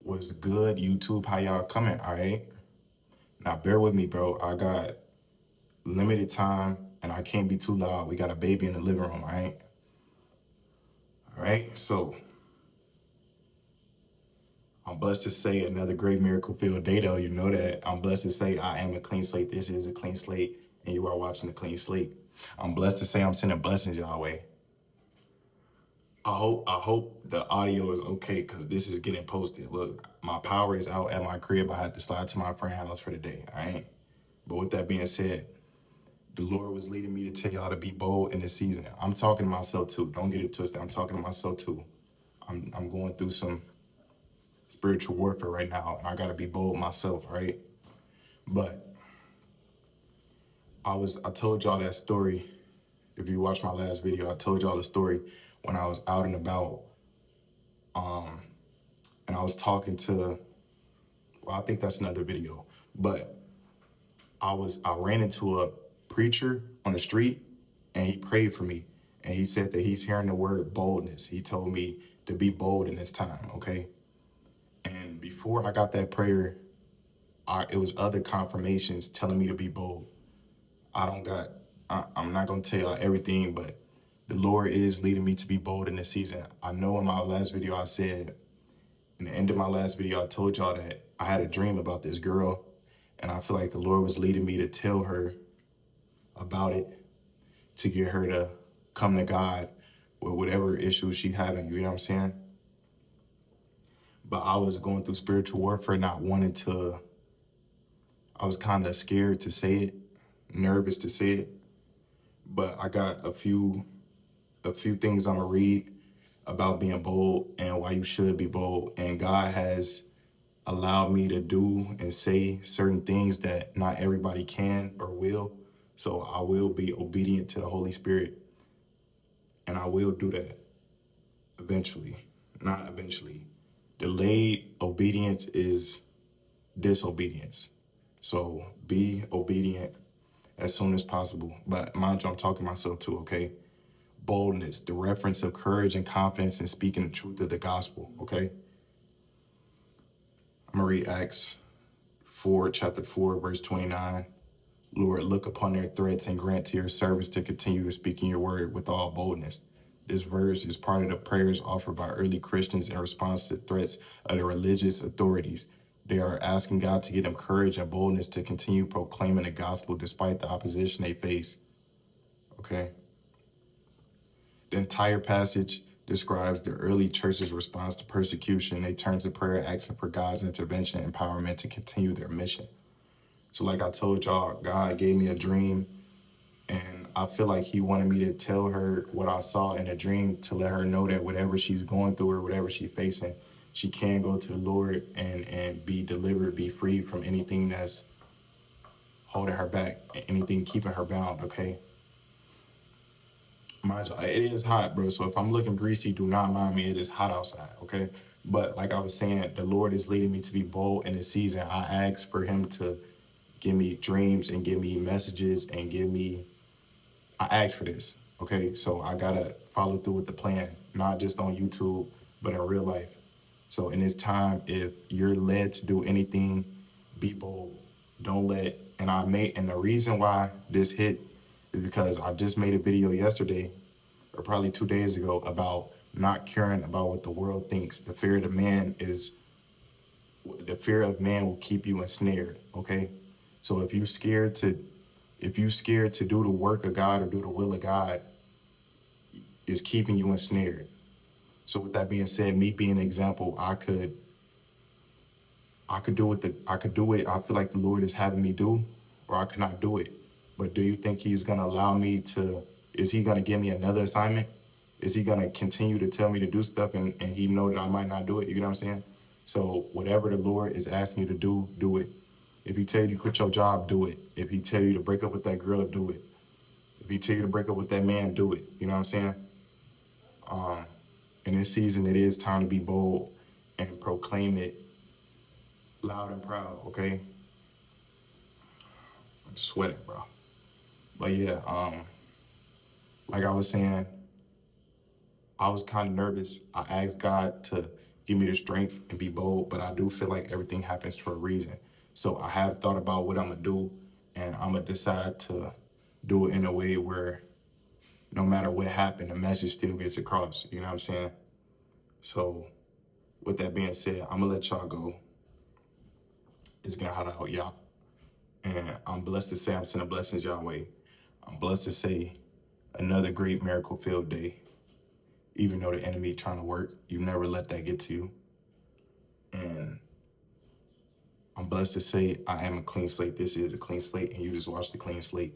Was good, YouTube? How y'all coming? All right. Now bear with me, bro. I got limited time and I can't be too loud. We got a baby in the living room, all right? All right. So I'm blessed to say another great miracle filled day, though. You know that. I'm blessed to say I am a clean slate. This is a clean slate, and you are watching a clean slate. I'm blessed to say I'm sending blessings y'all way. I hope the audio is okay because this is getting posted. Look, my power is out at my crib. I had to slide to my friend's house for the day. All right. But with that being said, the Lord was leading me to tell y'all to be bold in this season. I'm talking to myself too. Don't get it twisted. I'm talking to myself too. I'm going through some spiritual warfare right now, and I gotta be bold myself, right? But I told y'all that story. If you watched my last video, I told y'all the story when I was out and about, and I was talking to. Well, I think that's another video, but I ran into a preacher on the street, and he prayed for me, and he said that he's hearing the word boldness. He told me to be bold in this time, okay? And before I got that prayer, it was other confirmations telling me to be bold. I'm not gonna tell y'all everything, but the Lord is leading me to be bold in this season. I know in my last video I said, in the end of my last video, I told y'all that I had a dream about this girl, and I feel like the Lord was leading me to tell her about it, to get her to come to God with whatever issues she having, you know what I'm saying? But I was going through spiritual warfare, not wanting to, I was kind of scared to say it, nervous to say it. But I got a few things I'm gonna read about being bold and why you should be bold. And God has allowed me to do and say certain things that not everybody can or will. So I will be obedient to the Holy Spirit, and I will do that eventually. Not eventually. Delayed obedience is disobedience. So be obedient as soon as possible. But mind you, I'm talking to myself too, okay? Boldness, the reference of courage and confidence in speaking the truth of the gospel, okay? I'm gonna read Acts 4, chapter 4, verse 29. Lord, look upon their threats and grant to your servants to continue to speak in your word with all boldness. This verse is part of the prayers offered by early Christians in response to threats of the religious authorities. They are asking God to give them courage and boldness to continue proclaiming the gospel despite the opposition they face. Okay? The entire passage describes the early church's response to persecution. They turned to prayer, asking for God's intervention and empowerment to continue their mission. So like I told y'all, God gave me a dream, and I feel like he wanted me to tell her what I saw in a dream to let her know that whatever she's going through or whatever she's facing, she can go to the Lord and be delivered, be free from anything that's holding her back, anything keeping her bound, okay? Mind you, it is hot, bro. So if I'm looking greasy, do not mind me. It is hot outside, okay? But like I was saying, the Lord is leading me to be bold in this season. I asked for him to give me dreams and give me messages and I asked for this, okay? So I gotta follow through with the plan, not just on YouTube, but in real life. So in this time, if you're led to do anything, be bold. Don't let, and the reason why this hit is because I just made a video yesterday, or probably 2 days ago, about not caring about what the world thinks. The fear of man will keep you ensnared, okay? So if you're scared to do the work of God or do the will of God, is keeping you ensnared. So with that being said, me being an example, I could do it. I feel like the Lord is having me do, or I could not do it. But do you think he's gonna allow me to, is he gonna give me another assignment? Is he gonna continue to tell me to do stuff and he know that I might not do it? You know what I'm saying? So whatever the Lord is asking you to do it. If he tell you to quit your job, do it. If he tell you to break up with that girl, do it. If he tell you to break up with that man, do it. You know what I'm saying? In this season, it is time to be bold and proclaim it loud and proud, okay? I'm sweating, bro. But yeah, like I was saying, I was kind of nervous. I asked God to give me the strength and be bold, but I do feel like everything happens for a reason. So I have thought about what I'm gonna do, and I'm gonna decide to do it in a way where no matter what happened, the message still gets across. You know what I'm saying? So with that being said, I'm gonna let y'all go. It's gonna hot out, y'all. And I'm blessed to say I'm sending blessings y'all way. I'm blessed to say another great miracle filled day. Even though the enemy trying to work, you never let that get to you. And I'm blessed to say I am a clean slate. This is a clean slate, and you just watch the clean slate.